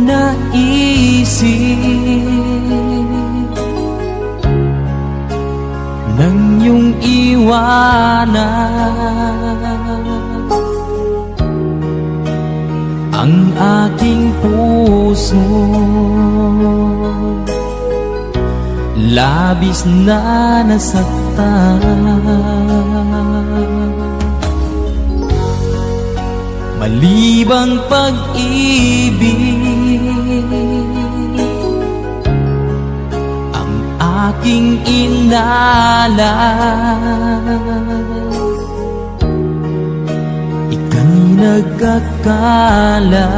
naisip nang iyong iwanan ang aking puso. Labis na nasaktan, malibang pag-ibig ang aking inalay. Ika'y nagkakala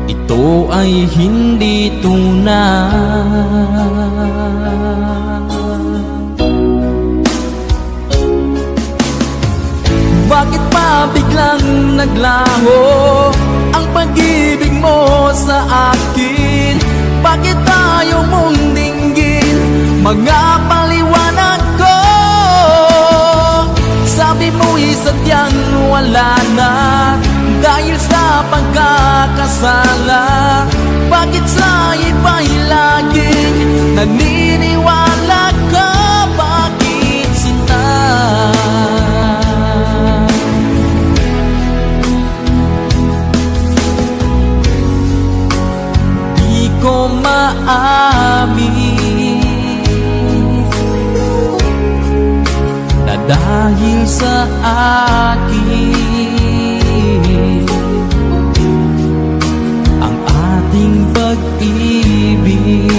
ito ay hindi tunay. Bakit pa biglang naglaho ang pag-ibig mo sa akin? Bakit tayo mong dinggin mga paliwanag ko? Sabi mo'y sadyang wala na dahil sa pagkakasala. Bakit sa iba'y laging naniniwala ka? Bakit sinta? Di ko maamin na dahil sa akin ang ating pag-ibig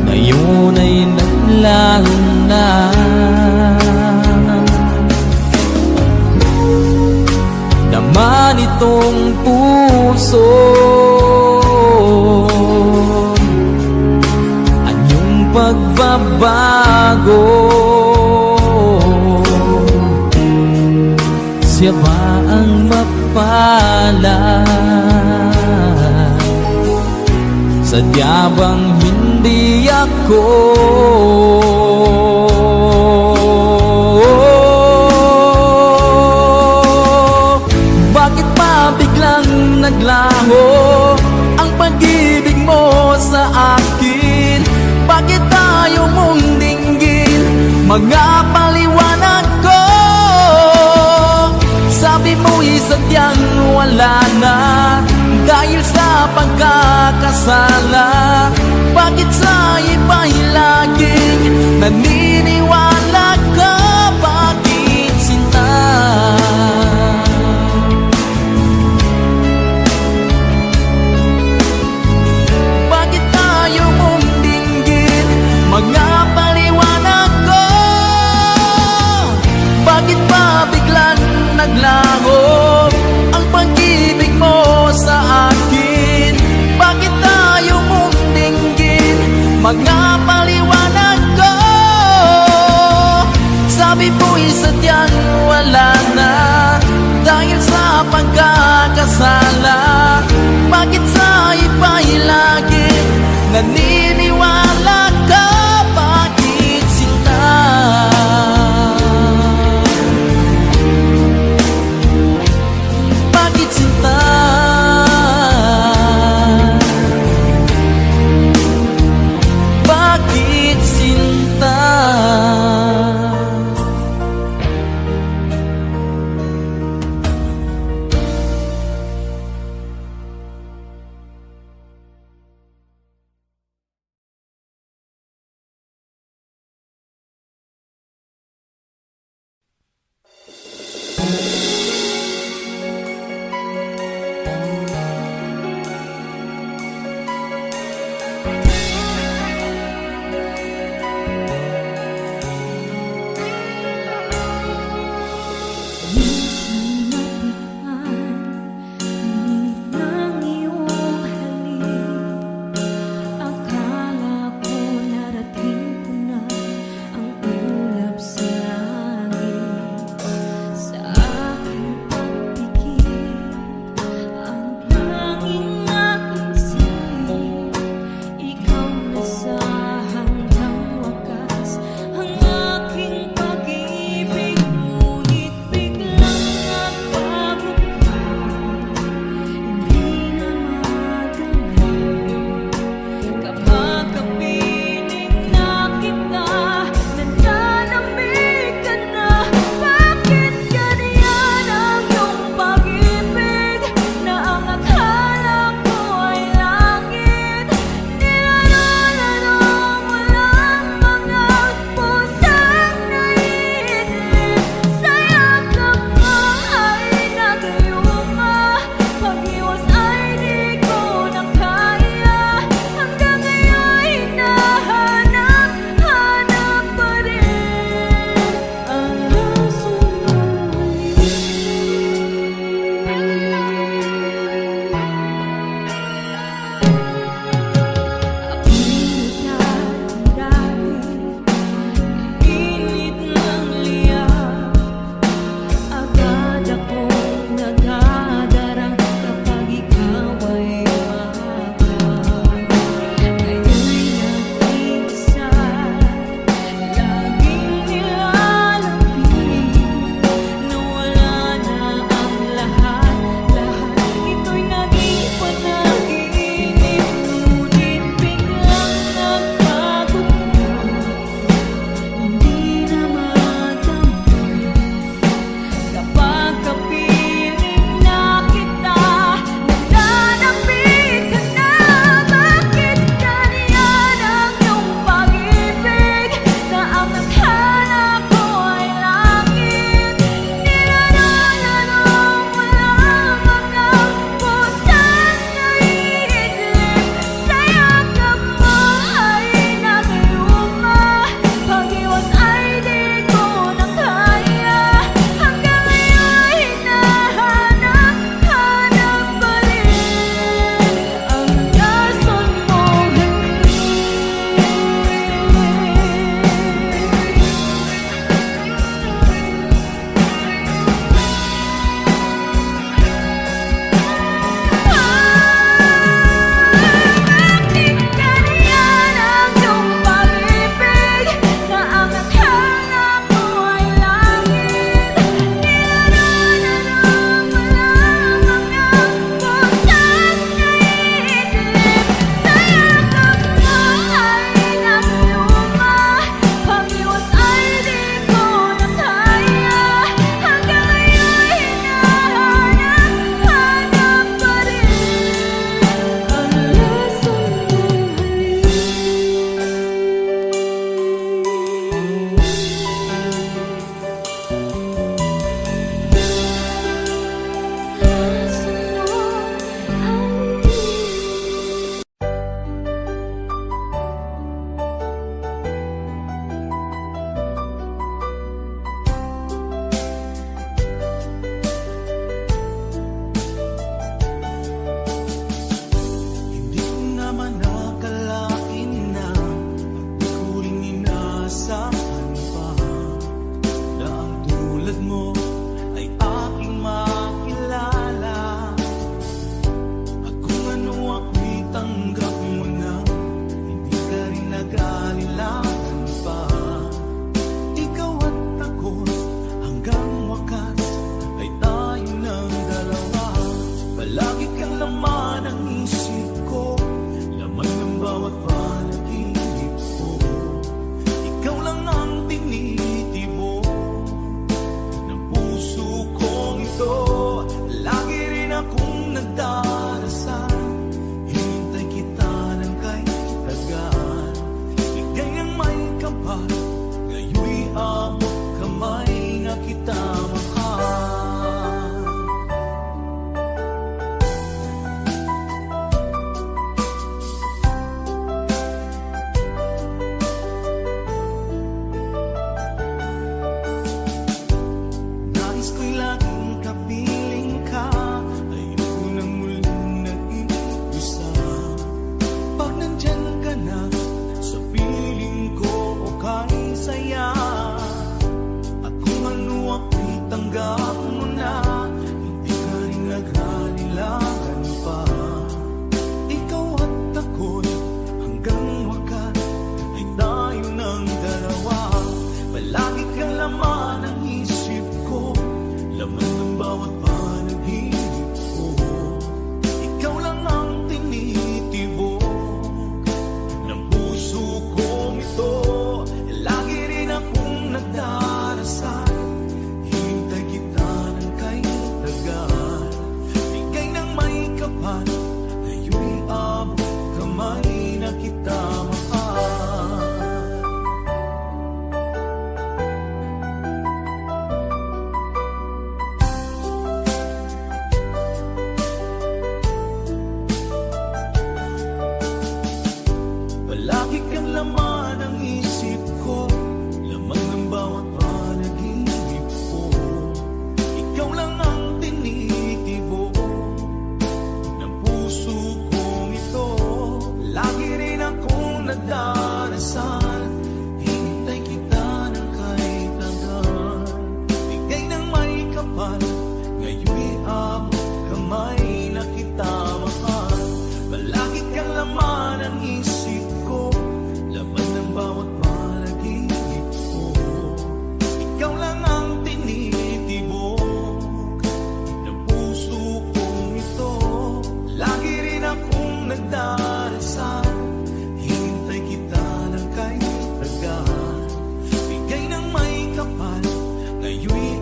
ngayon ay naglaho na. Naman itong puso anyong pagbabago. Siya ba ang mapalad? Sadya bang hindi ako? Bakit pa biglang naglaho ang pag-ibig mo sa akin? Bakit tayo mong dinggin mga paliwanag ko? Sabi mo'y sadyang wala na dahil sa pagkakasala. Bakit sa iba'y laging naniniwala ka? Bakit sinta? Bakit tayo mong dinggin mga paliwanag ko? Bakit pa biglang naglaho ang pag-ibig mo sa akin? Bakit tayo mong dinggin mga paliwanag ko? Sabi mo'y sadyang wala na dahil sa pagkakasala. Bakit sa iba'y laging naniniwala ka? Bakit sinta?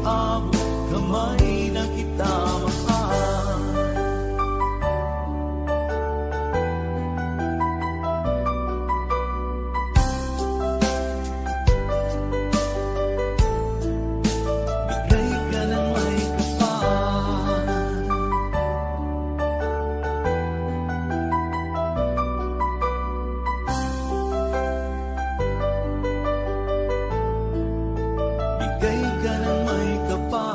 ang kamay na kita mahal. Bigay ka ng may kapal. Bigay ka ng may kapal.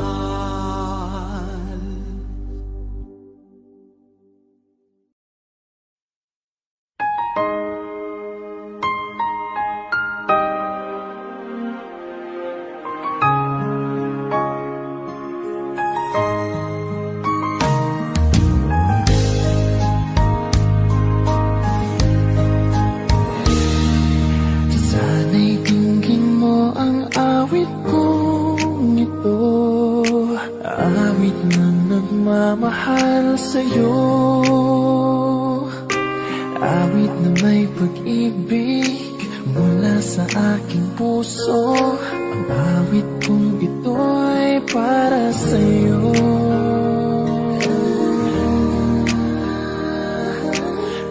Sana'y dinggin mo ang awit kong ito, awit na nagmamahal sa'yo, awit na may pag-ibig mula sa aking puso. Ang awit kong ito'y para sa'yo.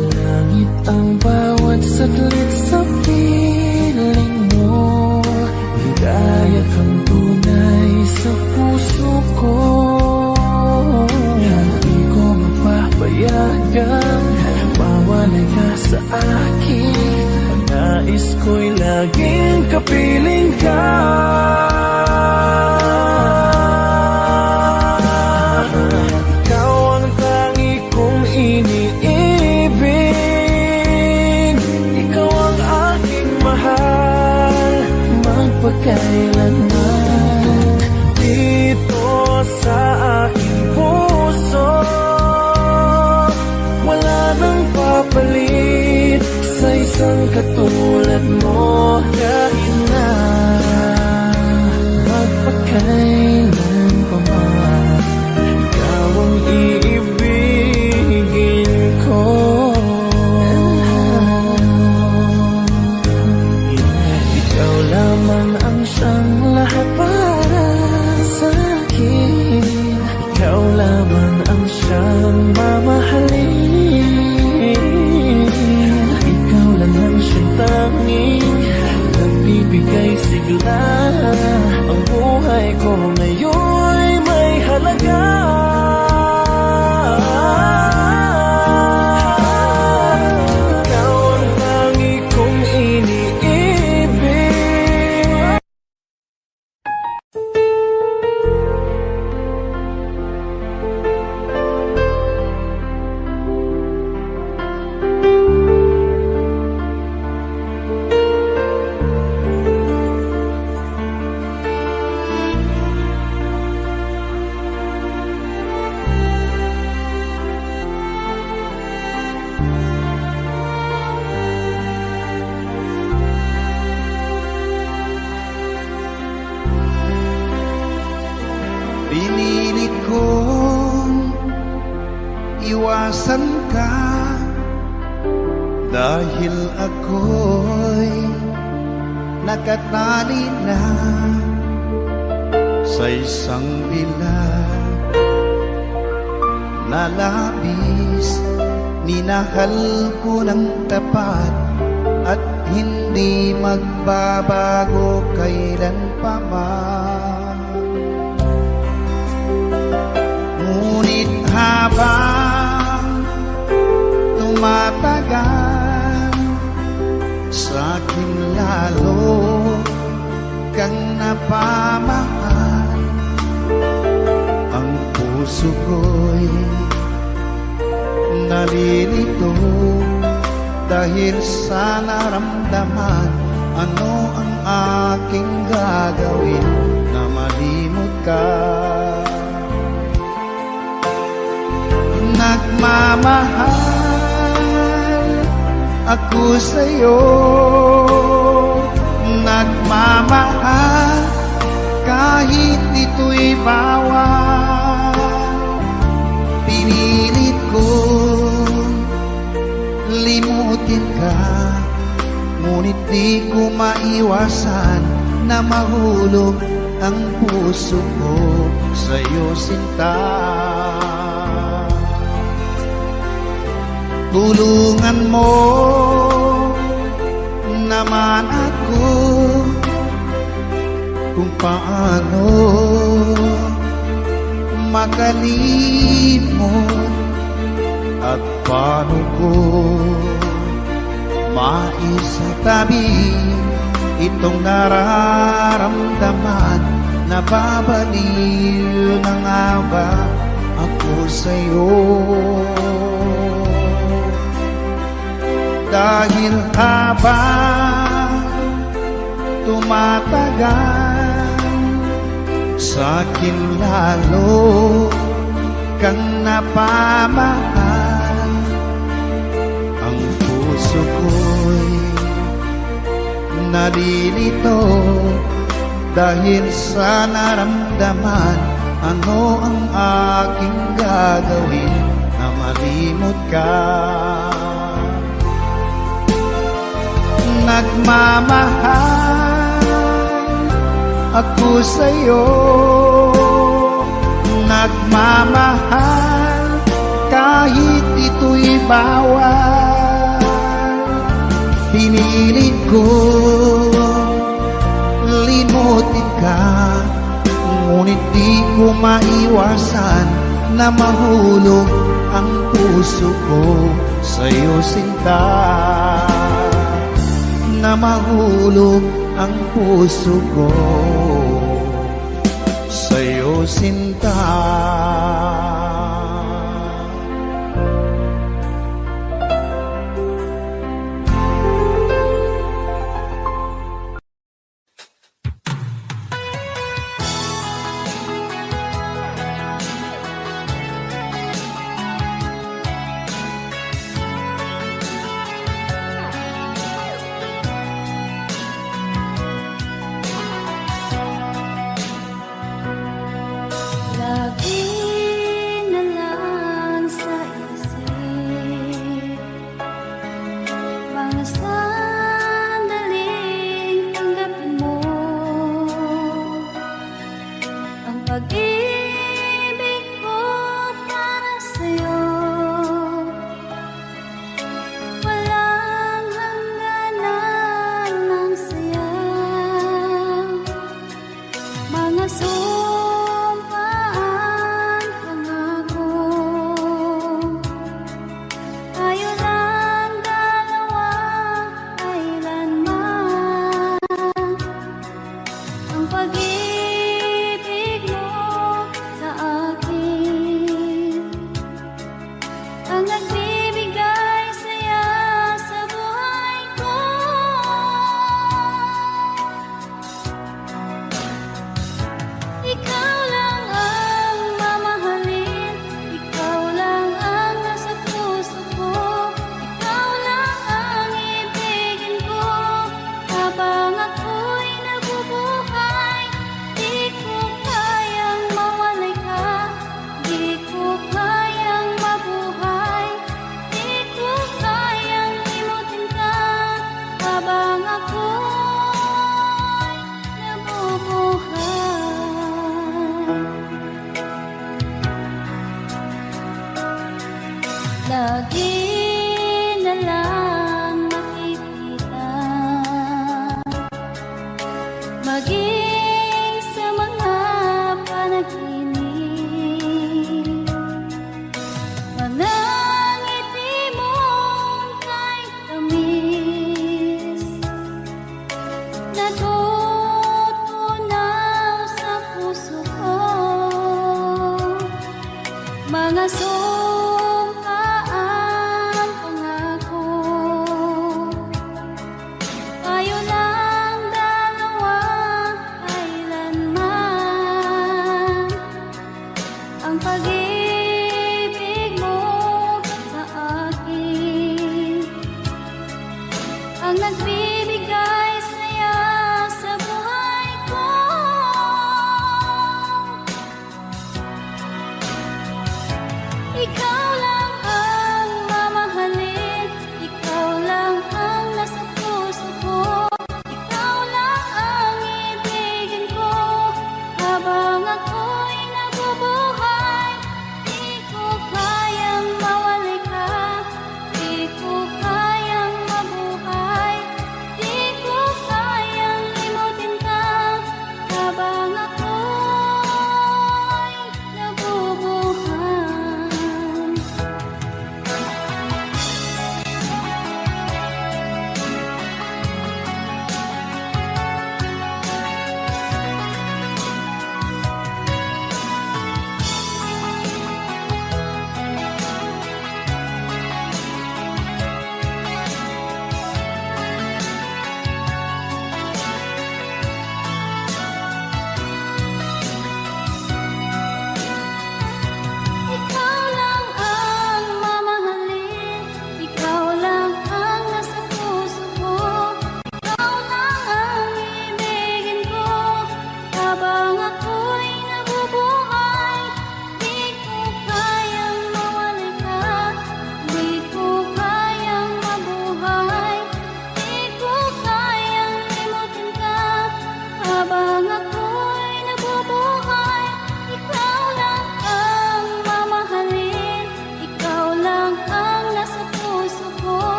Langit ang bawat saglit sa piling mo, ligaya kang tunay sa puso ko. Hindi ko mapapayagan mawalay ka sa akin. Ang nais ko'y laging kapiling ka. Ikaw ang tangi kong iniibig, ikaw ang aking mahal magpakailanman. Dito sa aking puso, wala nang papalit sa isang katulad mo. Kahit na magpakailan pa man, ikaw ang iibigin ko. Ikaw lamang ang siyang lahat para sa akin. Ikaw lamang ang siyang mamahalin. Ikaw lang ang siyang tanging nagbibigay sigla. Ang buhay ko ngayon'y may halaga. Ikaw ang tangi kong iniibig. Pinilit kong iwasan ka dahil ako'y nakatali na sa isang bilag na labis. Minahal ko ng tapat at hindi magbabago kailan pa man. Ngunit habang tumatagal, sa'kin lalo kang napamahal. Ang puso ko'y nalilito dahil sa naramdaman. Ano ang aking gagawin na malimot ka? Nagmamahal ako sa'yo, nagmamahal kahit ito'y bawal. Pinilit ko limutin ka, ngunit di ko maiwasan na mahulog ang puso ko sa'yo sinta. Tulungan mo naman ako kung paano makalimot at paano ko maisatabi itong nararamdaman. Nababaliw na nga ba ako sa'yo? Dahil habang tumatagal, sa'kin lalo kang napamahal. Ang puso ko'y nalilito dahil sa naramdaman. Ano ang aking gagawin na malimot ka? Nagmamahal ako sa'yo, nagmamahal kahit ito'y bawal. Pinilit ko limutin ka, ngunit di ko maiwasan na mahulog ang puso ko sa'yo sinta. Na mahulog ang puso ko sa'yo sinta. Lagi na lang sa isip mga sandaling tanggapin mo ang pag-ibig ko para sa'yo. Walang hangganan ng saya, mga sumpaan, pangako. Tayo lang dalawa, kailanman. Ang pag-ibig mo sa akin ang nagbibigay saya sa buhay ko. Ikaw lang ang mamahalin, ikaw lang ang nasa puso ko, ikaw lang ang ibigin ko. Habang ako'y nabubuhay, di ko kayang mawalay ka, di ko kayang mabuhay, di ko kayang limutin ka. Habang ako'y nabubuhay, lagi na lang makikita, maging sa mga panaginip, mga ngiti mong kahit tamis, natutunaw sa puso ko. Mga sumpaan, pangako. Tayo lang dalawa, kailanman. Ang pag-ibig mo sa akin ang nagbibigay saya sa buhay ko.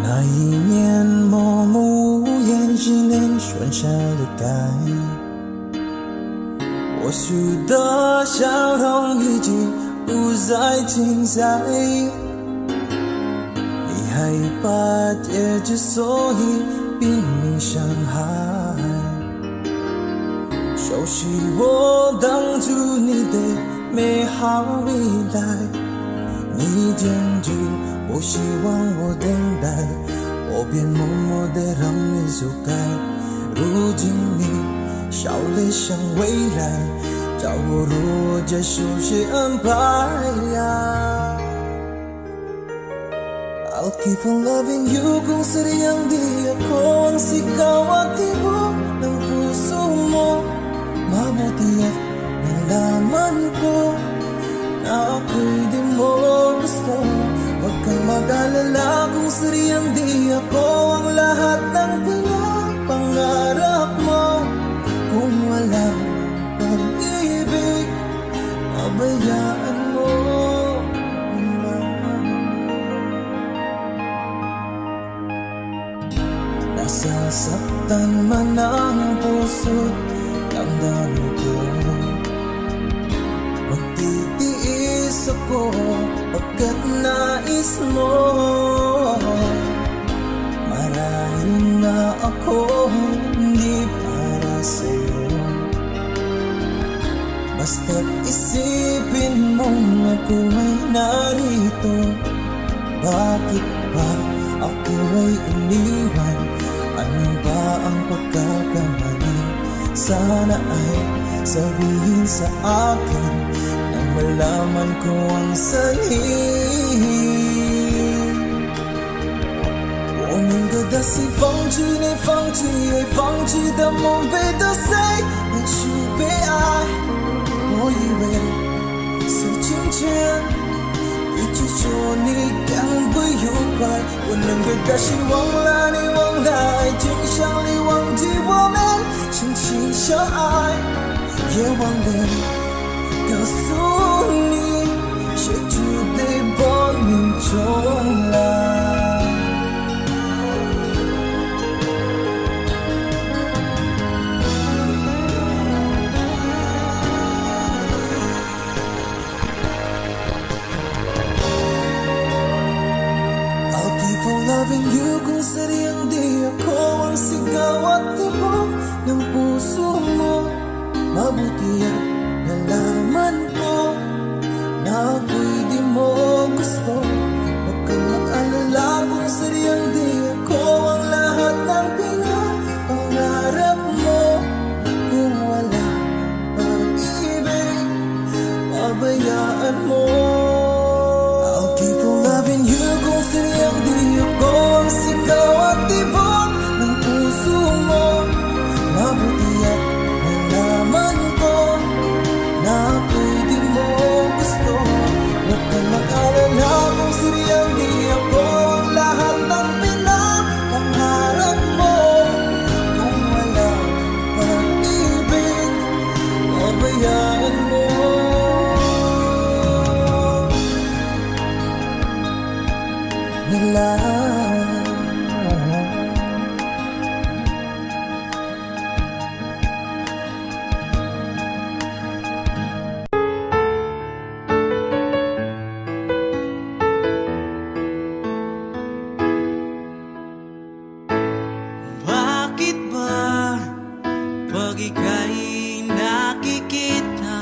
那一年默默无言，只能顺着离开。我输的笑容已经不再精彩，你害怕结局，所以拼命伤害。熟悉我当初你的美好未来，你坚决不希望我等待，我便默默地让你走开。如今你笑脸向未来，叫我如结束谁安排呀？I'll keep on loving you kung sadyang di ako ang sigaw at tibok ng puso mo. Mabuti at nalaman ko na ako'y di mo gusto. Huwag kang mag-alala kung sadyang di ako ang lahat ng pinapangarap mo. Kung wala pag-ibig, pabayaan mo. Nasasaktan man ang puso't damdamin ko, magtitiis ako pagkat nais mo. Marahil na ako hindi para sa'yo, basta't isipin mong ako ay narito. Bakit ba ako ay iniwan? Ano ba ang pagkakamali? Sana ay sabihin sa akin nang malaman ko ang sanhi. 我宁可的是放弃你，放弃爱，放弃的梦被得谁能去被爱？我以为是今天一直说你将会有快，我宁可的是忘了你，忘了爱情，想你忘记我们曾经相爱，也忘了告诉你，写出的破命重来。Loving you kung sadyang di ako ang sigaw at tibok ng puso mo. Mabuti at nalaman ko na ako'y di mo gusto. Huwag kang mag-alala kung sadyang di ako ang lahat ng pinapangarap mo. Kung wala pag-ibig, pabayaan mo. I'll keep on loving you kung sadyang di ako ang sigaw at tibok ng puso mo. Mabuti at nalaman ko na ako'y di mo gusto. Huwag kang mag-alala kung sadyang di ako ang lahat ng pinapangarap mo. Kung wala pag-ibig, pabayaan mo. Nila Bakit ba pag ika'y nakikita,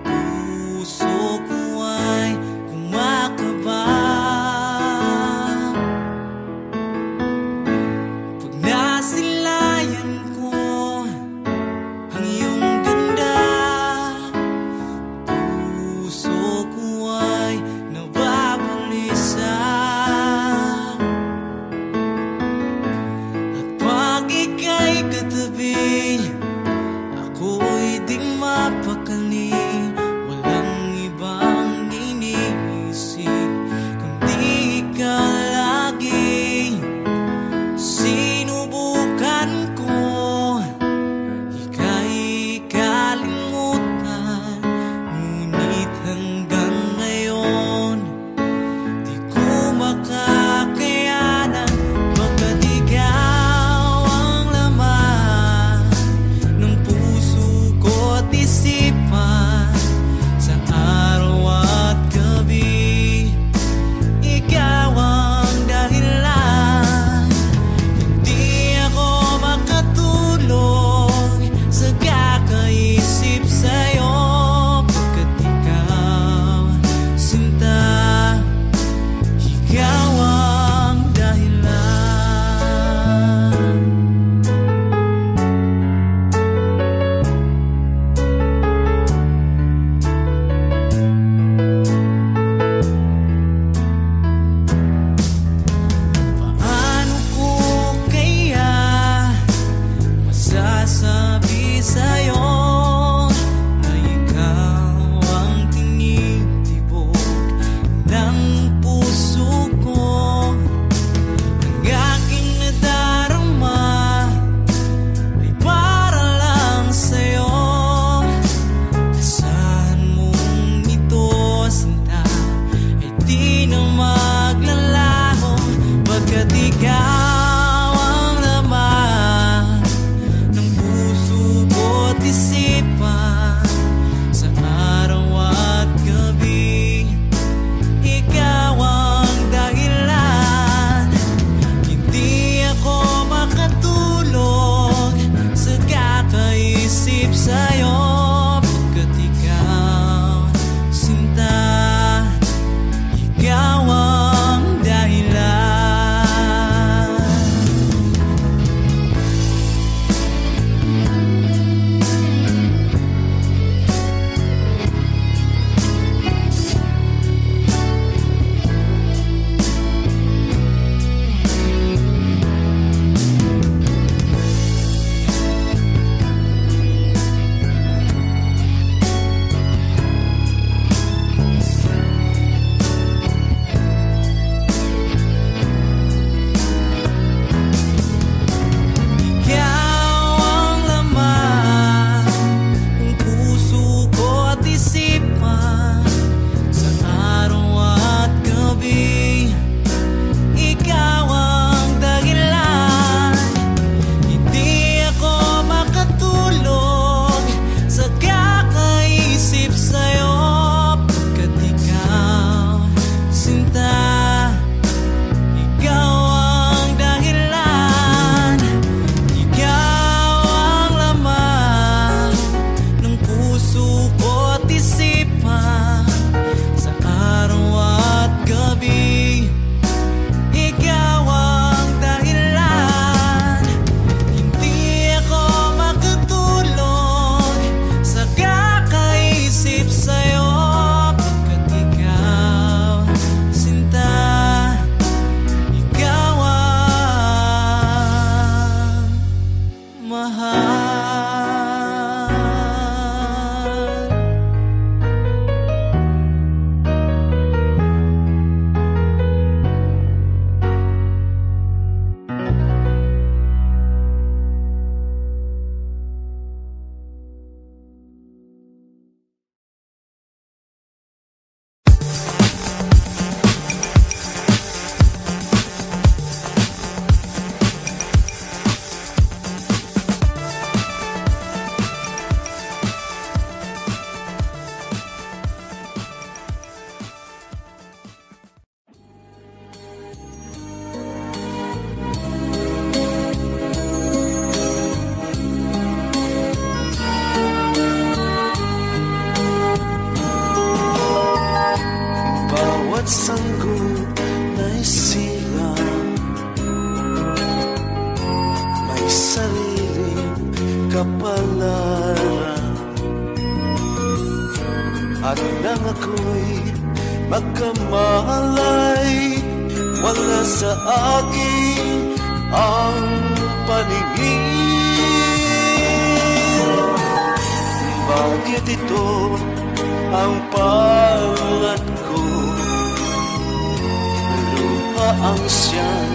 puso ko ay kumakaba? magkamalay. Wala sa akin ang paningin. Bakit ito ang palad ko? Luha ang siyang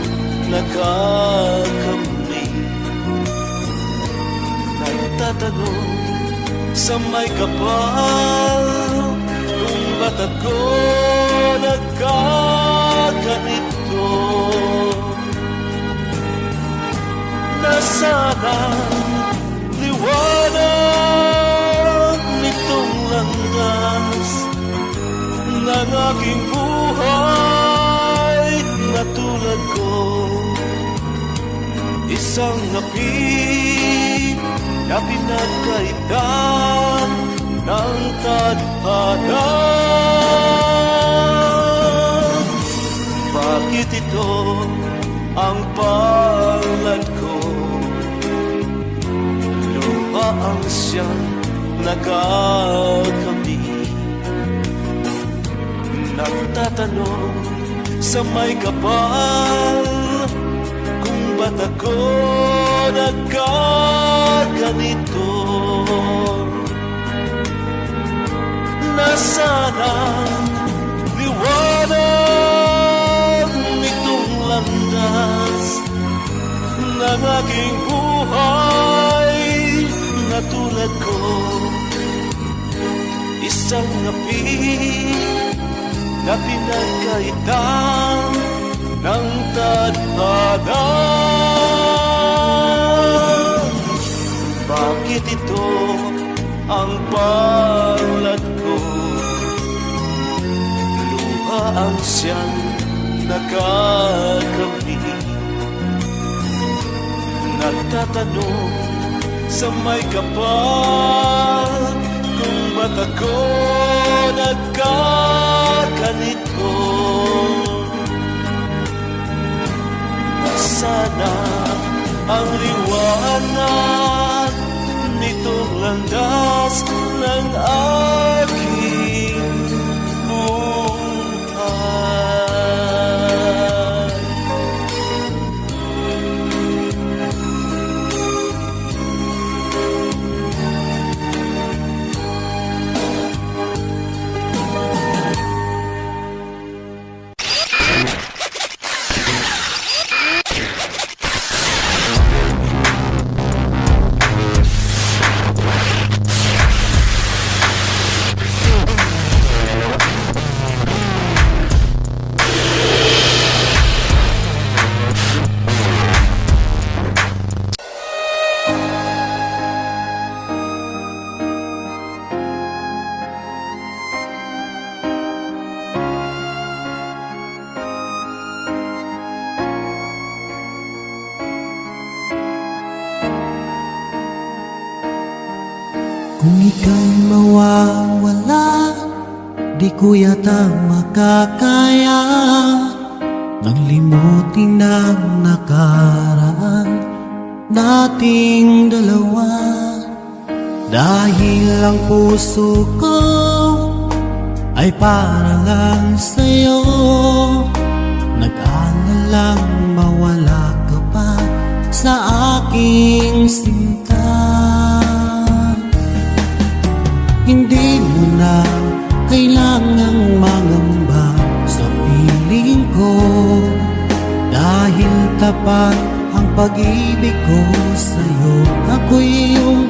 nakakamit. Nagtatanong sa may kapal, kung ba't ako nagkaganito? Nasaan ang liwanag nitong landas ng aking buhay na tulad ko? Isang api na pinagkaitan ng tadhana. Bakit ito ang palad ko? Luha ang siyang nakakamit. Nagtatanong sa may kapal, kung ba't ako nagkaganito? Nasaan ang liwanag nitong landas ng aking buhay na tulad ko? Isang api na pinagkaitan ng tadhana. Bakit ito ang palad ko? Luha ang siyang nakakamit. Nagtatanong sa may kapal, kung ba't ako nagkaganito? Sana ang liwanag nitong landas ng aking buhay. Kung ika'y mawawala, di ko yata makakaya nang limutin ang nakaraan nating dalawa. Dahil ang puso ko ay para lang sa'yo, nag-aalalang mawala ka pa sa aking sinta. Hindi mo na kailangang mangamba sa piling ko, dahil tapat ang pag-ibig ko sa'yo. Ako'y iyong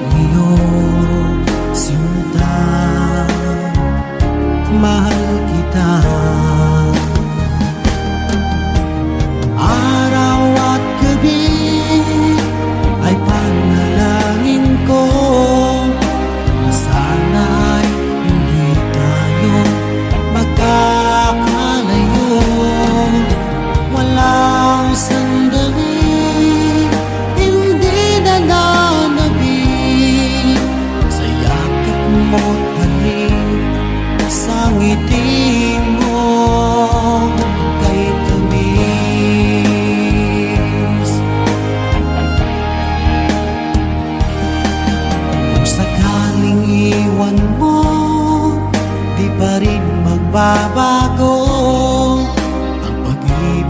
sinta, mahal kita. Araw at gabi ay panalangin ko, sana'y hindi tayo magkakalayo. Walang sandali hindi nananabik sa yakap mo't halik, sa ngiti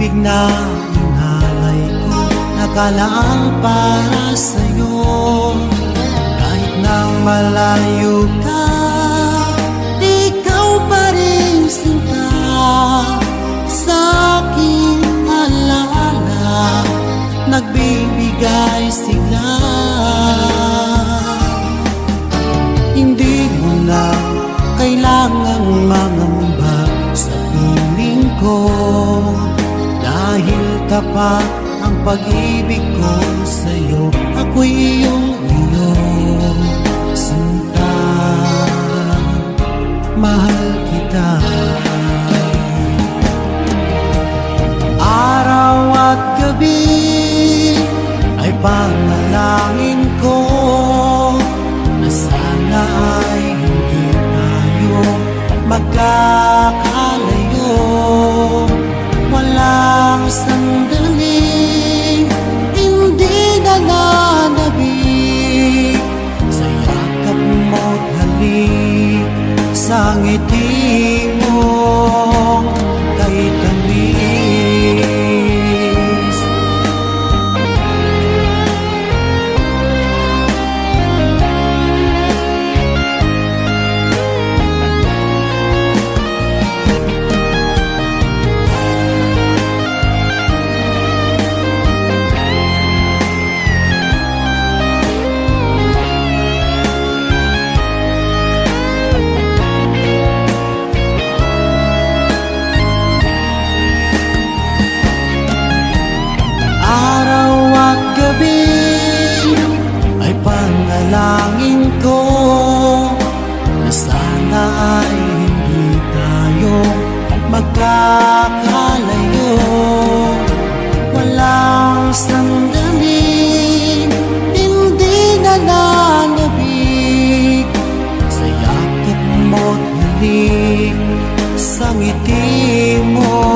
pag-ibig na inalay ko, nakalaan para sa'yo. Kahit na malayo ka, ikaw pa rin sinta sa aking alala, nagbibigay sigla. Hindi mo na kailangang mangamba sa piling ko, dahil tapat ang pag-ibig ko sa'yo. Ako'y iyong sinta, mahal kita. Araw at gabi ay panalangin ko na sana ay hindi tayo magkakalayo. Walang sandaling hindi nananabik sa yakap mo't halik, sa ngiti mong kay tamis. Ay panalangin ko na sana ay hindi tayo magkakalayo. Walang sandaling hindi nananabik sa yakap mo't halik, sa ngiti mo.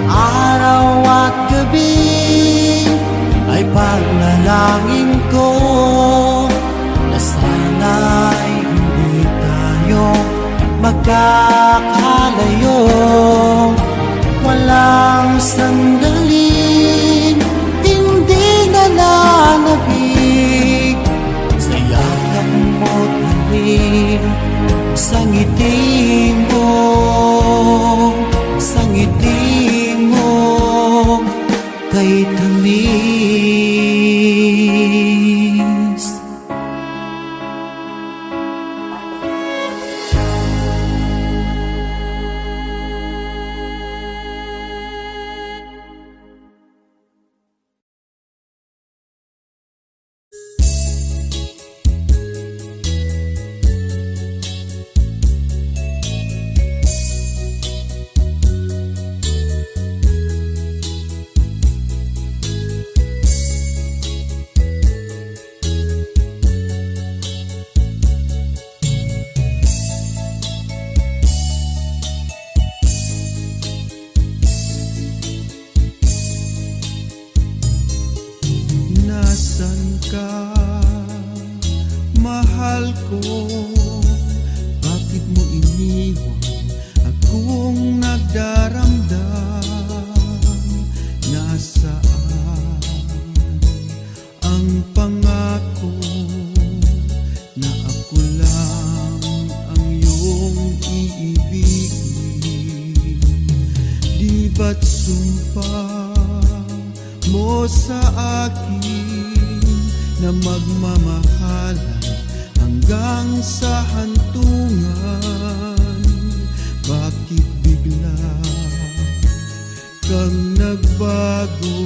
Araw at gabi ay panalangin ko na sana ay hindi tayo magkakalayo. Walang sandaling hindi nananabik sa yakap mo't halik, sa ngiti mo, sa ngiti mo kay tamis. Nasaan ka, mahal ko? Bakit mo iniwan akong nagdaramdam? Nasaan ang pangako na ako lang ang iyong iibigin? Di ba't sumpa mo sa akin na magmamahalan hanggang sa hantungan? Bakit bigla kang nagbago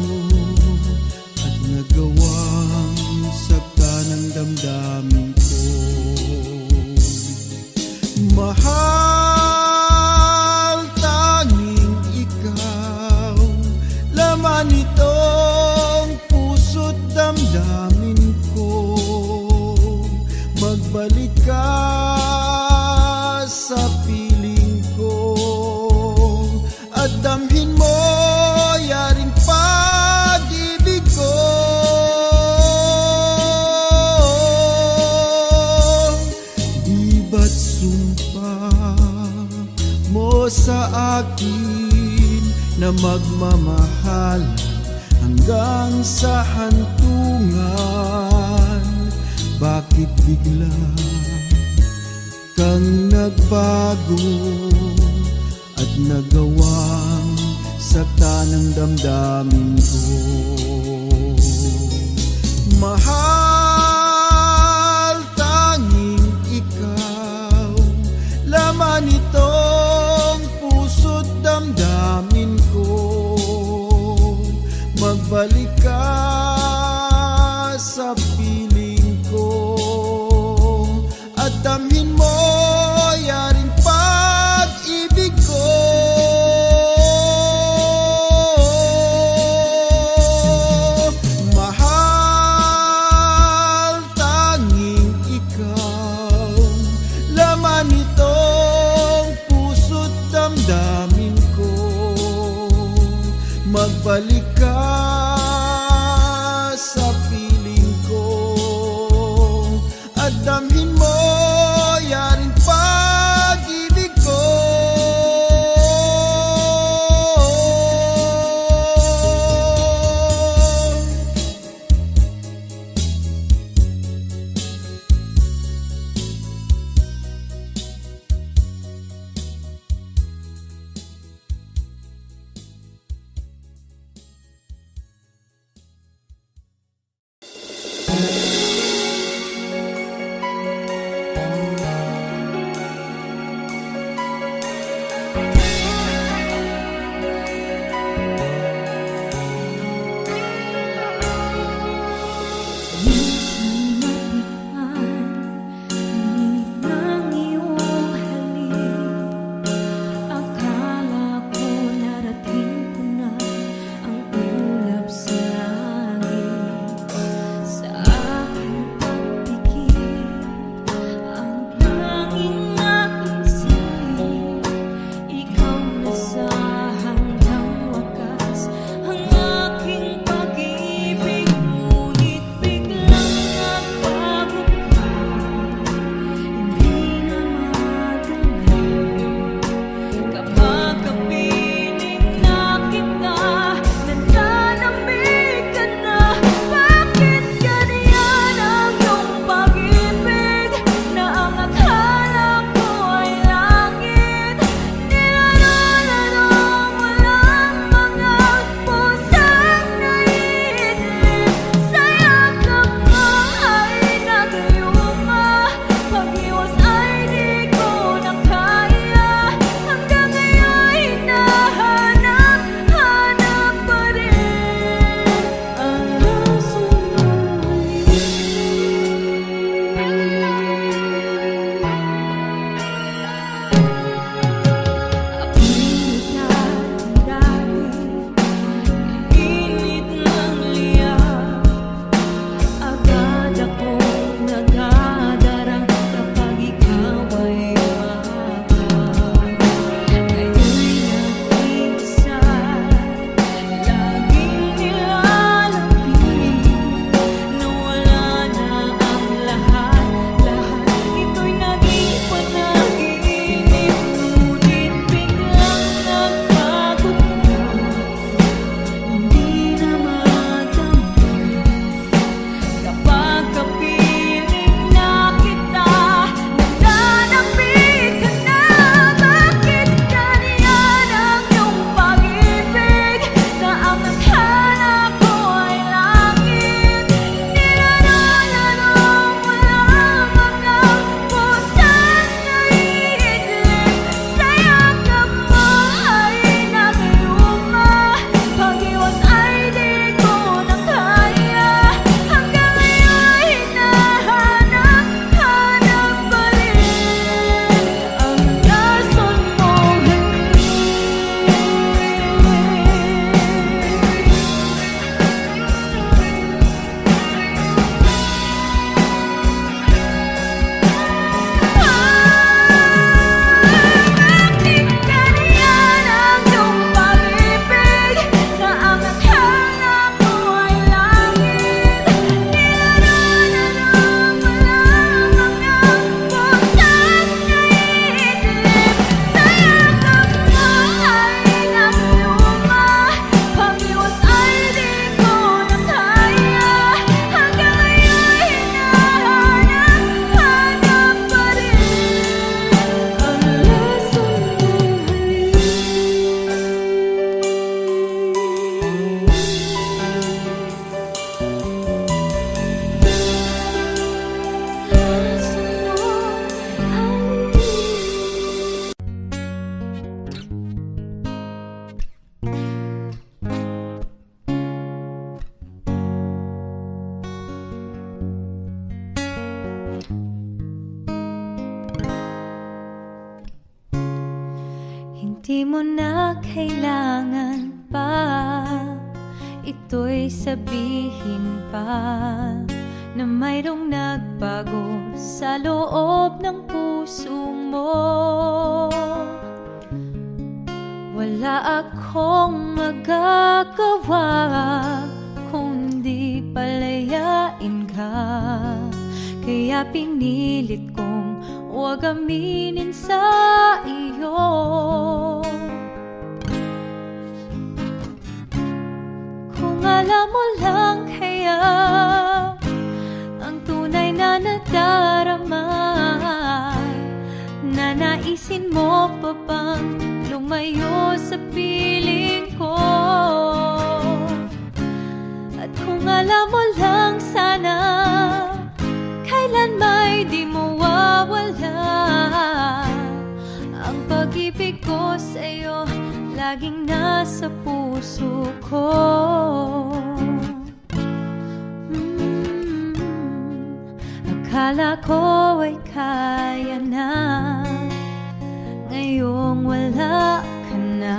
at nagawang sakta ng damdamin ko? Mahal, tanging ikaw laman itong puso't damdamin ko. Magbalik ka sa piling ko at damhin mo yaring pag-ibig ko. Di ba't sumpa mo sa akin na magmamahal hanggang sa hantungan. Bakit bigla kang nagbago at nagawang sakta ng damdamin ko? Mahal, tanging ikaw, laman itong puso't damdamin ko. Magbalik ka sa piling ko at damhin mo yaring pag-ibig ko. Mahal, tanging ikaw, laman itong puso't damdamin ko. Magbalik ka sa piling ko at damhin mo yaring pag-ibig ko. Di mo na kailangan pa ito'y sabihin pa na mayroong nagbago sa loob ng puso mo. Wala akong magagawa kundi palayain ka, kaya pinilit kong huwag aminin sa iyo. Kung alam mo lang kaya ang tunay na nadarama, nanaisin mo pa bang lumayo sa piling ko? At kung alam mo lang sana kailan may di mo wawala ang pag-ibig ko sa'yo, laging nasa puso ko. Akala ko ay kaya na, ngayong wala ka na.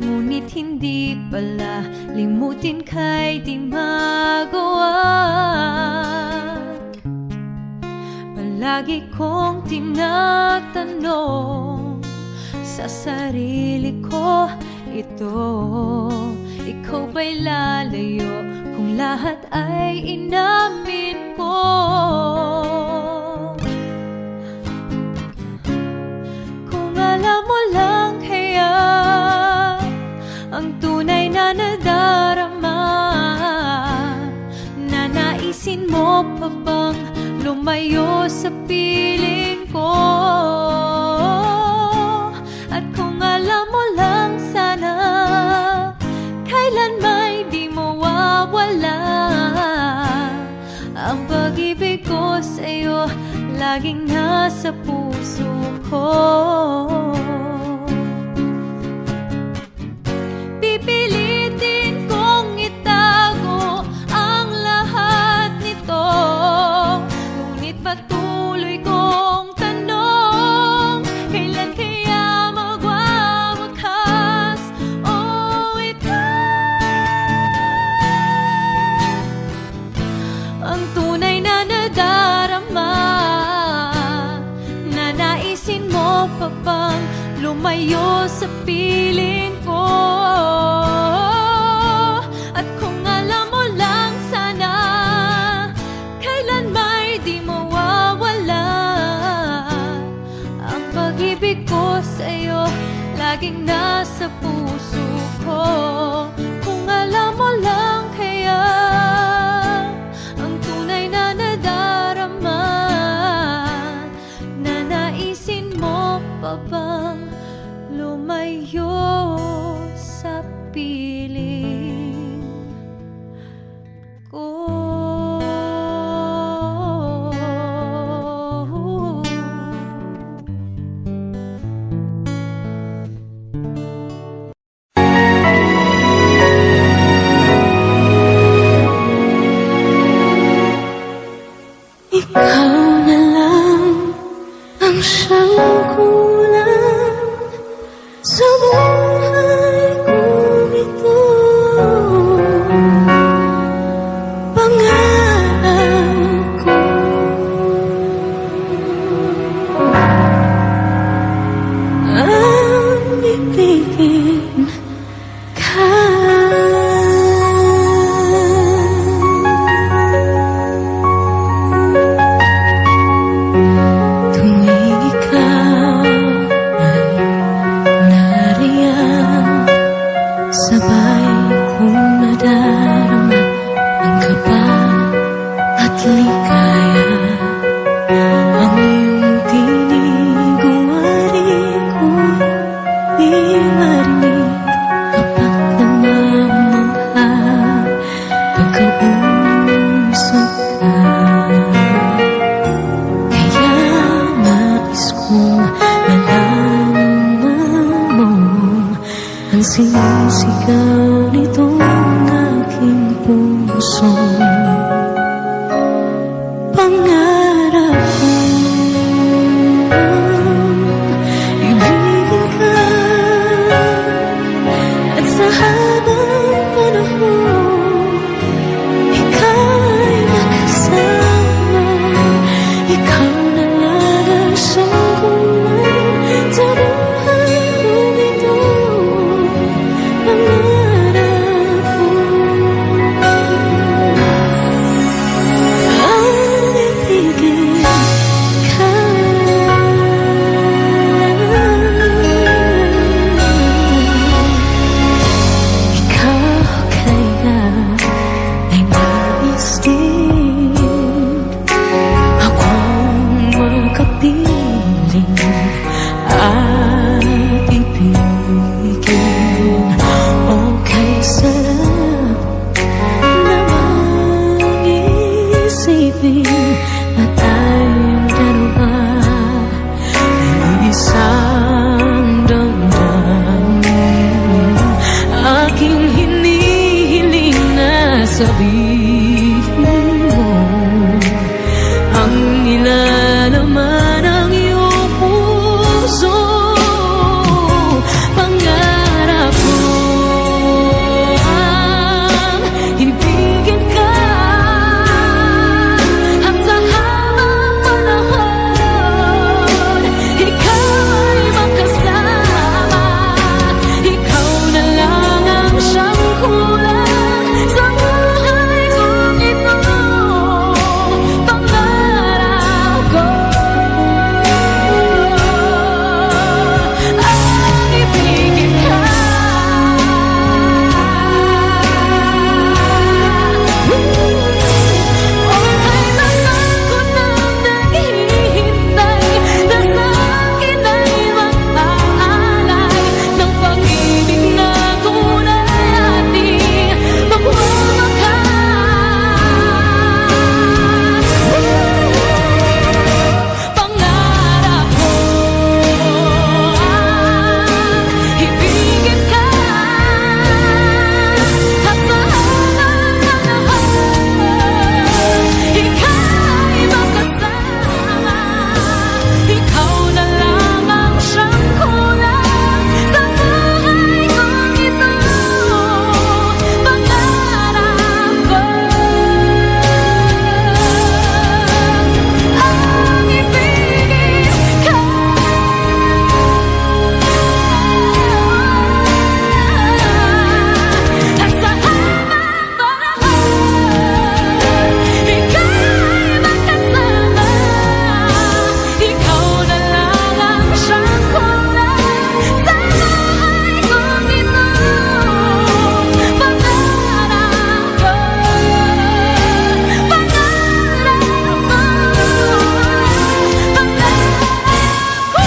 Ngunit hindi pala, limutin ka'y di magawa. Palagi kong tinatanong sa sarili ko ito, ikaw ba'y lalayo kung lahat ay inamin ko? Kung alam mo lang kaya ang tunay na nadarama, nanaisin mo pa bang lumayo sa piling ko? At kung alam mo lang sana kailan may di mo wawala ang pag-ibig ko sa'yo, laging nasa puso ko. Pipilitin kong itago ang lahat nito, ngunit patuloy kong tanong, kailan kaya magwawakas? Oh, ito ang tunay na nadarama, nanaisin mo pa bang lumayo sa piling ko? At kung alam mo lang sana kailan may di mo wawala ang pag-ibig ko sa'yo, laging nasa puso ko. Kung alam mo lang kaya ang tunay na nadarama, nanaisin mo pa bang lumayo sa piling ko? Ikaw na lang ang siyang kulang sa buhay kong ito. Pangarap ko ang ibigin ka. Tuwing ikaw ay nariyan, sabay kong nadarama ang kaba at ligaya. Ang iyong tinig uwari ko di marinig kapag namamangha pagkausap ka. Kaya nais kong malaman mo ang sinisigaw nitong aking puso. Pangarap ko ibigin ka. sabihin mo ang nilalaman ng iyong puso. Pangarap ko ang ibigin ka at sa habang panahon ikaw ay makasama. Ikaw na lang ang siyang kulang sa buhay kong ito. Pangarap ko ang ibigin ka. O kailangan ko nang naghihintay na sa akin ay mag-aalay ng pag-ibig na tunay ating magwawakas. Pangarap ko ang ibigin ka at sa habang panahon ikaw ay makasama. Ikaw na lang ang siyang kulang sa buhay kong ito. Pangarap ko ang ibigin ka at sa habang panahon ikaw ay makasama. Ikaw na lang ang siyang kulang sa buhay kong ito. Pangarap ko,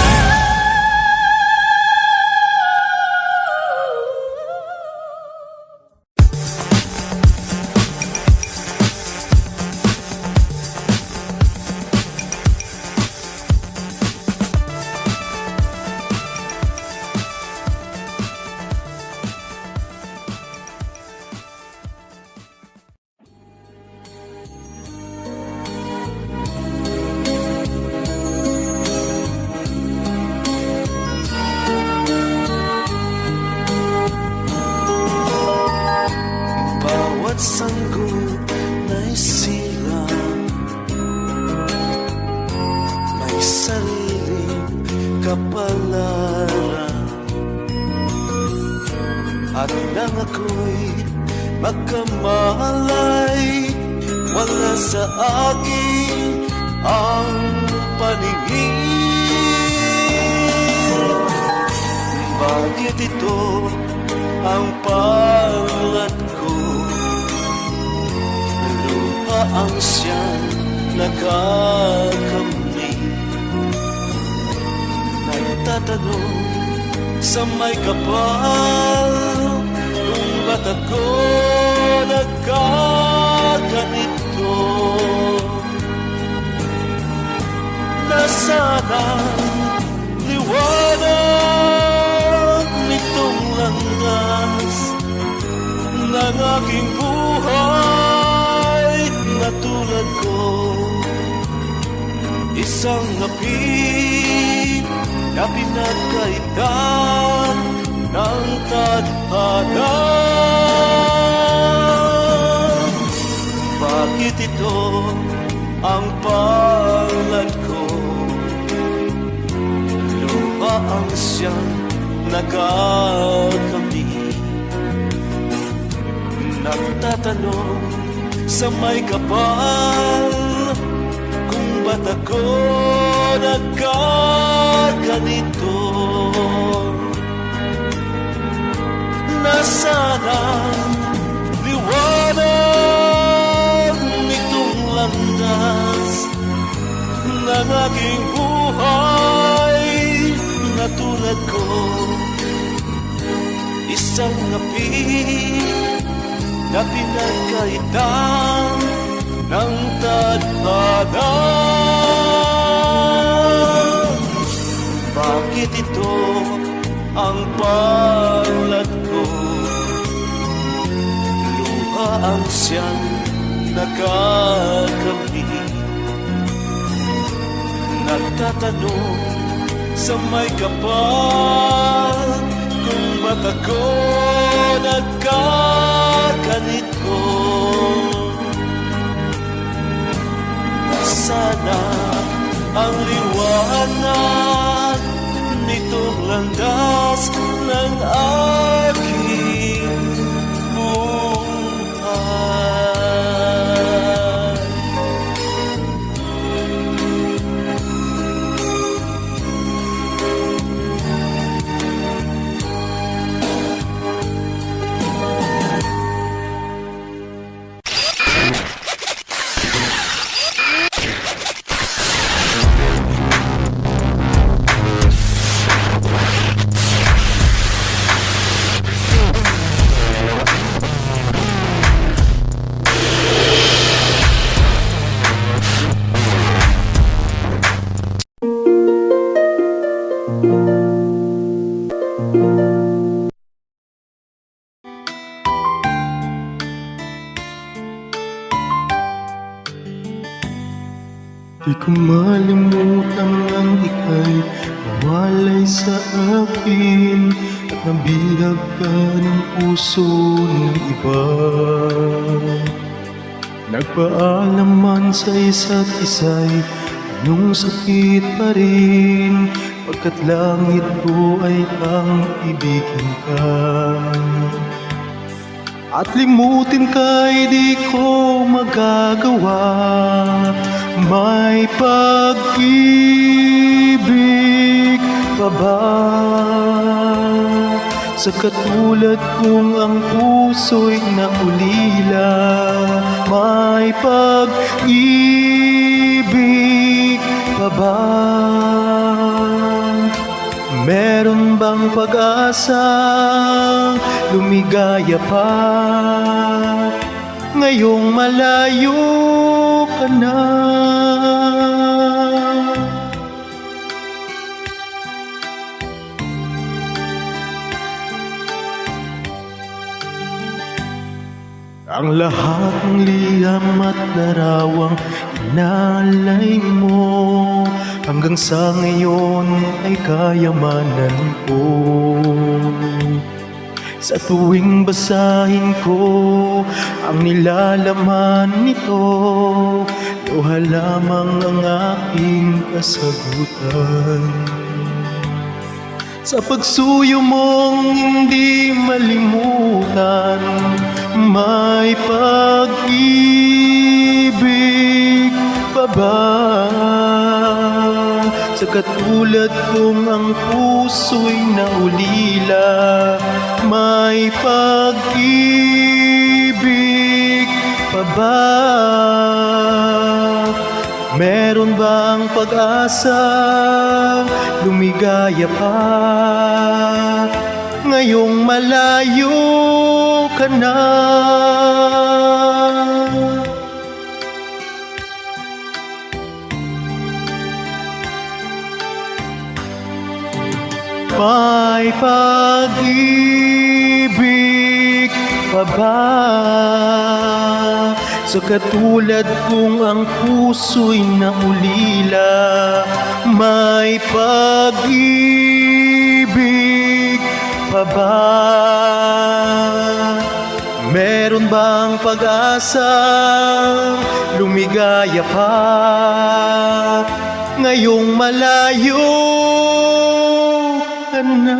Bawat sanggol na'y silang may sariling kapalaran. At nang ako'y magkamalay, wala sa akin ang paningin. Bakit ito ang palad ko? Lupa ang siyang nakakamit. Nagtatanong sa may kapal, kung ba't ako nagkaganito? Nasaan ang liwanag nitong landas ng aking buhay na tulad ko? Isang api na pinagkaitan ng tadhana. Bakit ito ang palad ko? Lupa ang siyang nakakamit. Nagtatanong sa may kapal, kung ba't ako nagkaganito? Nasaan ang liwanag nitong landas ng aking buhay na tulad ko? Isang api na pinagkaitan ng tadhana. Bakit ito ang palad ko? Luha ang siyang nakakamit. Nagtatanong sa may kapal kung ba't ako nagkaganito. Sana ang liwanag nitong landas ng aking buhay. Di ko malimutan ang ika'y nawalay sa akin at nabihag ka ng puso ng iba. Nagpaalam man sa isa't isa'y anong sakit pa rin, pagkat langit ko ay ang ibigin ka. At limutin ka'y di ko magagawa, may pag-ibig pa ba sa katulad kong ang puso'y naulila? May pag-ibig pa ba? Meron bang pag-asa lumigaya pa ngayong malayo ka na? Ang lahat ng liham at larawang inalay mo hanggang sa ngayon ay kayamanan ko. Sa tuwing basahin ko ang nilalaman nito, luha lamang ang aking kasagutan. Sa pagsuyo mong hindi malimutan, may pag-ibig pa ba sa katulad kong ang puso'y naulila? May pag-ibig pa ba? Meron bang pag-asa lumigaya pa ngayong malayo ka na? May pag-ibig pa ba sa katulad kong ang puso'y naulila? May pag-ibig pa ba? Meron bang pag-asa lumigaya pa ngayong malayo ka na?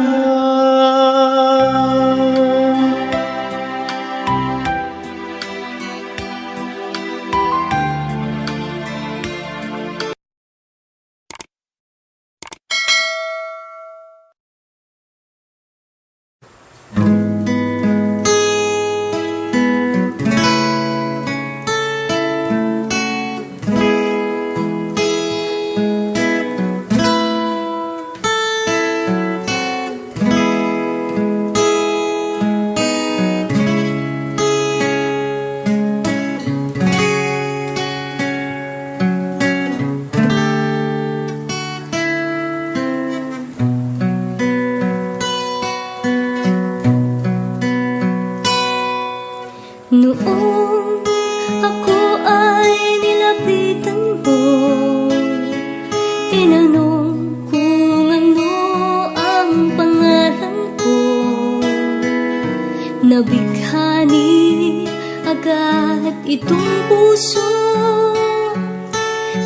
Nabighani agad itong puso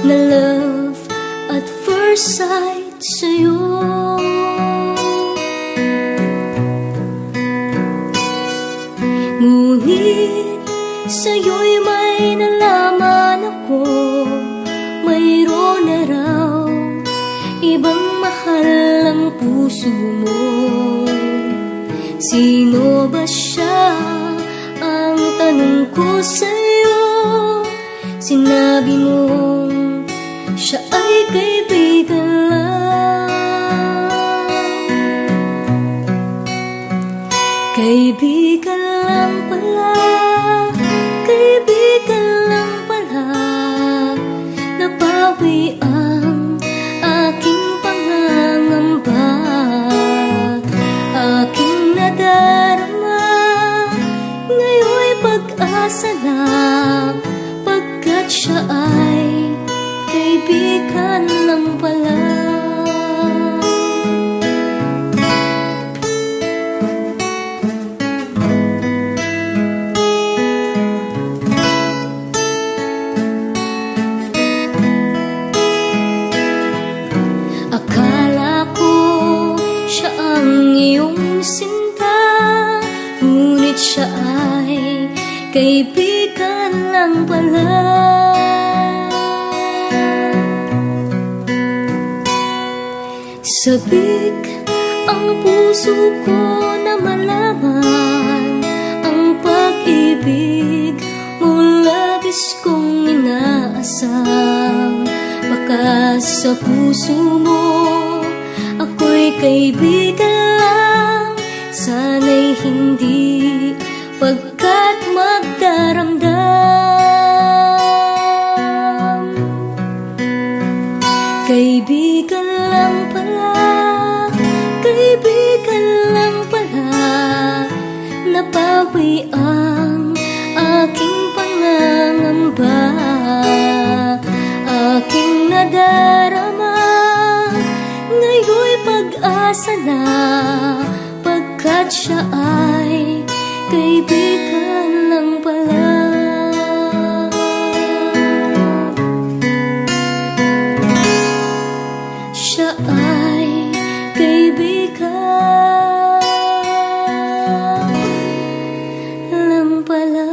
na love at first sight sa'yo. Ngunit sa'yo'y may nalaman ako, mayroon na raw ibang mahal ang puso mo. Sino ba siya? Ang tanong ko sa'yo. Sinabi mo siya ay kaibigan lang. Kaibigan lang pala, kaibigan lang pala. Napawi ang aking pangangamba, aking nadarama. Ngayon'y pag-asa na, pagkat siya ay kaibigan lang pala. Akala ko siya ang iyong sinta, ngunit siya ay kaibigan lang pala. Sabik ang puso ko na malaman ang pag-ibig mo, labis kong inaasam. Baka sa puso mo ako'y kaibigan lang, sana'y hindi, pagkat magdaramdam. Kaibigan lang pala, kaibigan lang pala. Napawi ang aking pangangamba, aking nadarama. Ngayon'y pag-asa na, pagkat siya ay kaibigan lang pala. Siya ay kaibigan lang pala.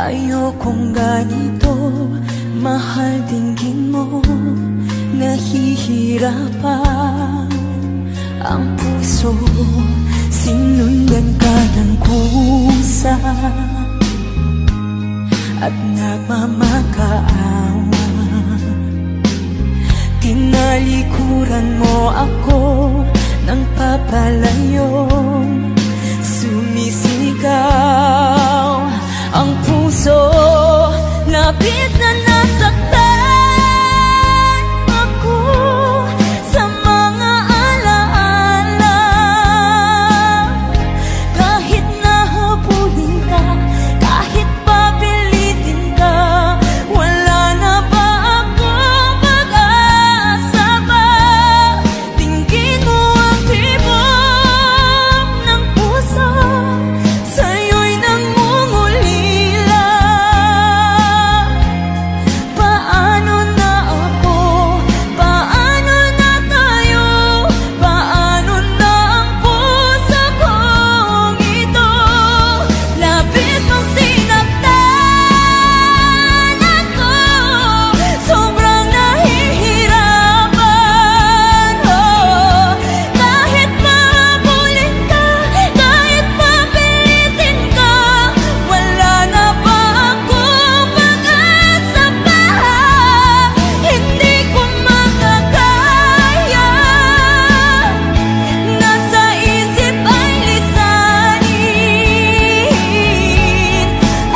Ayokong ganito, mahal dinggin mo. Nahihirapan ang puso, sinundan ka ng kusa at nagmamakaawa. Tinalikuran mo ako ng papalayo, sumisigaw ang puso, labis na nasaktan ako sa mga alaala. Kahit nahabulin ka, kahit papilitin ka, wala na ba akong pag-asa pa? Tingin mo ang tibok ng puso, sa'yo'y nangungulila. Paano na ako? Paano na tayo? Paano na ang puso kong ito? Labis mong sinaktan ako, sobrang nahihirapan. Kahit mahabulin ka, kahit papilitin ka, wala na ba akong pag-asa pa? Hindi ko makakaya, nasa isip ay lisanin.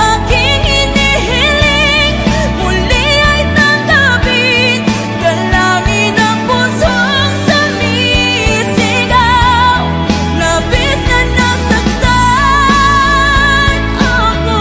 Aking hinihiling, muli ay tanggapin, dalangin ang pusong sumisigaw. Labis na nasaktan ako.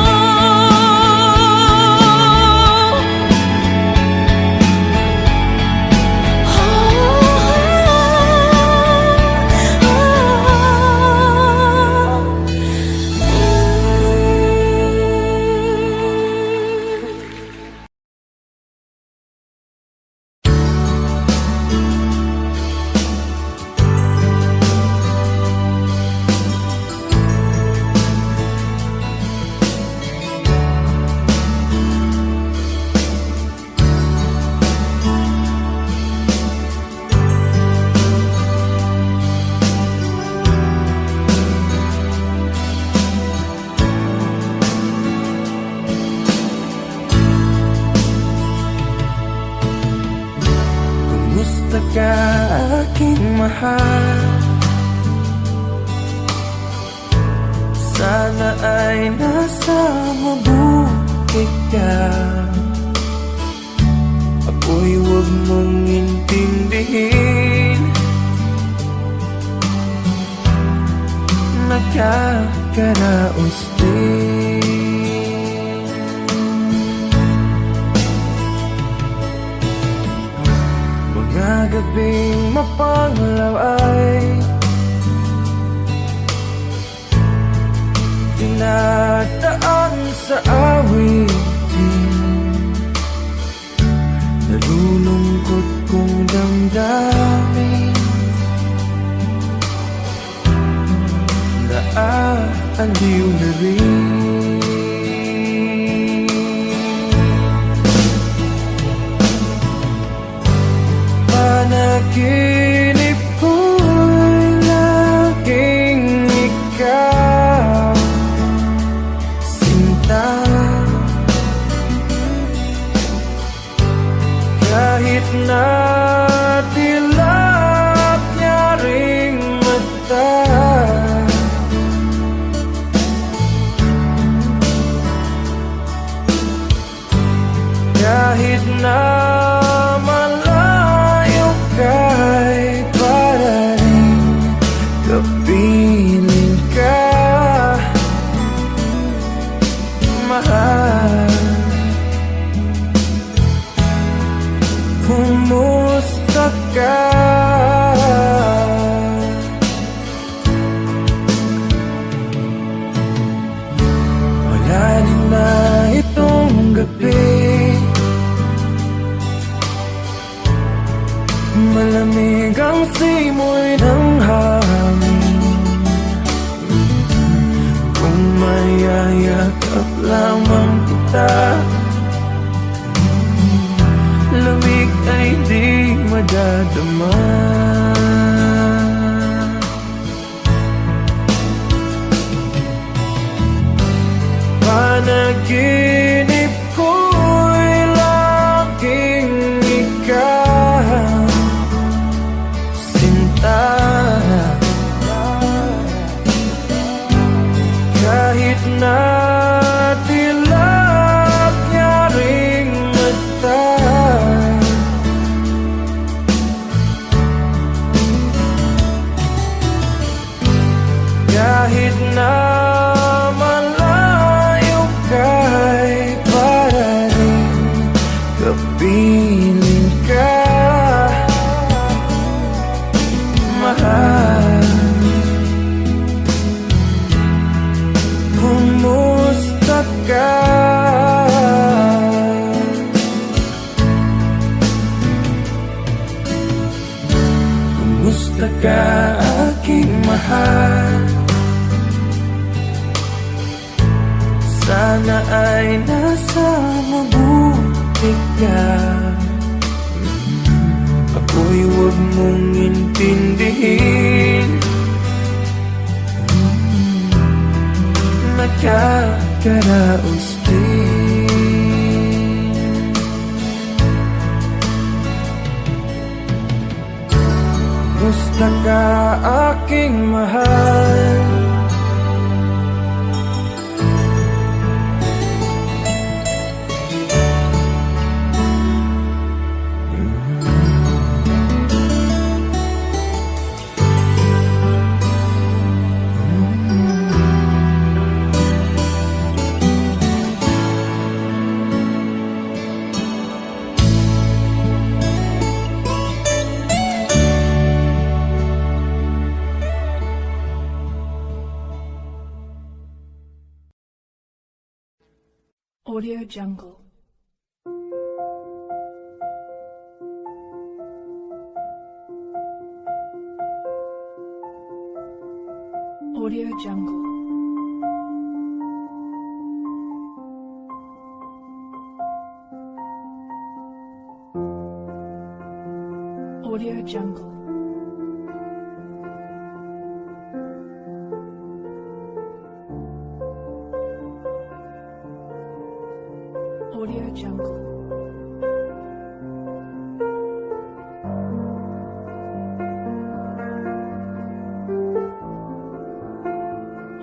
Kumusta ka, aking mahal? Sana ay nasa mabuti ka. Ako'y huwag mong intindihin, nakakaraos din. Mga gabing mapanglaw ay dinadaan sa awitin, nalulungkot kong damdamin, naaaliw na rin. Panaginip ko'y laging ikaw, sinta. Kahit na dilap niya ring mata, kahit na malayo ka'y para rin kapiling ka, mahal. Kumusta ka? Wala din na itong gabi, malamig ang simoy ng hangin. Kung mayayakap lamang kita. Lamig ay di madadama. Panaginip ko'y laging ikaw, sinta. Kahit na dilap niya ring mata, kahit na malayo ka'y para rin kapiling ka, mahal. Kumusta ka? Kumusta ka, aking mahal? Sana ay nasa mabuti ka. Ako'y huwag mong intindihin, nakakaraos din. Kumusta ka, aking mahal? Audio Jungle. Audio Jungle. Audio Jungle. Audio Jungle.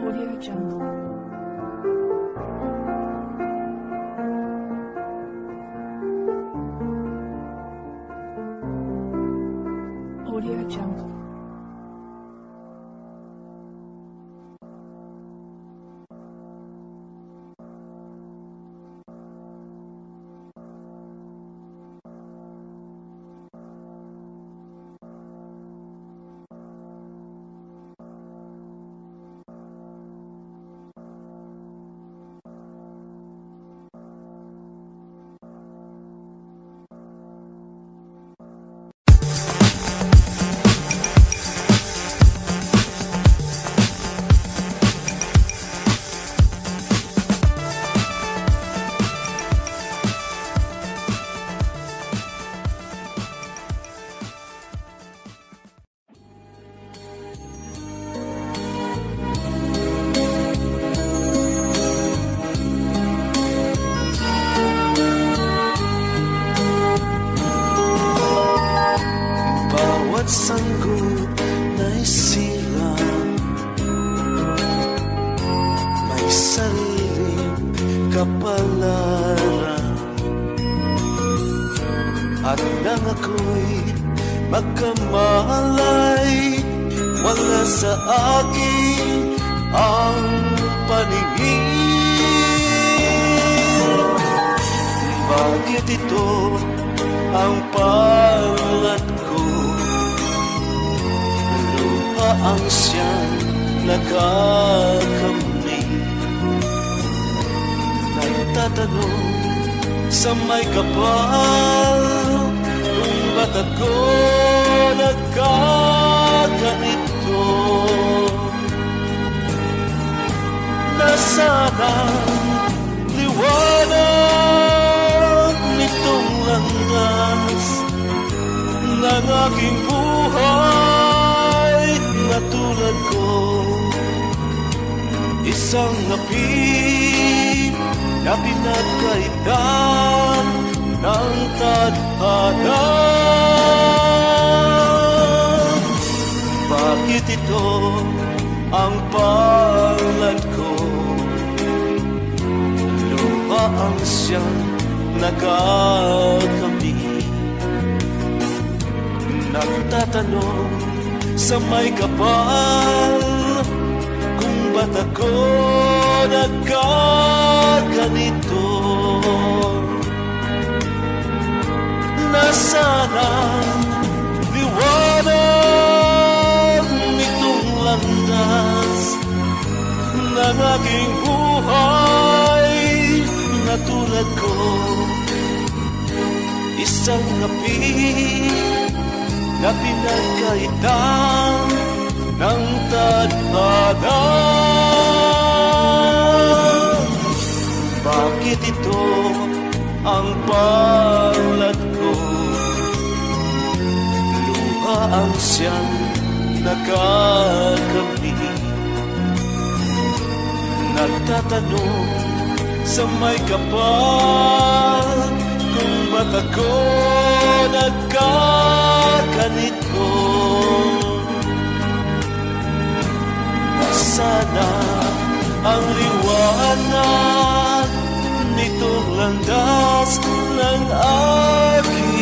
Audio Jungle. Audio Jungle. Bawat sanggol na'y silang may sariling kapalaran, at nang ako'y magkamalay, wala sa akin ang paningin. Bakit ito ang palat ko? Luha ang siyang nakakamning. Nagtatanong sa may kapal, kung ba't ako nagkaganito. Nasaan liwanag nitong landas ng aking buhay na tulad ko, isang napi na pinagkaitan ng tadhana. Bakit ito ang palad ko? Luha ang siyang nagkakamit. Nagtatanong sa may kapal kung ba't ako nagkaganito. Nasaan ang liwanag nitong landas ng aking buhay na tulad ko, isang api na pinagkaitan ng tadhana. Bakit ito ang palad ko? Luha ang siyang nagkakamit. Nagtatanong sa may kapal kung ba't ako nagkaganito. Sana ang liwanag nitong landas ng aking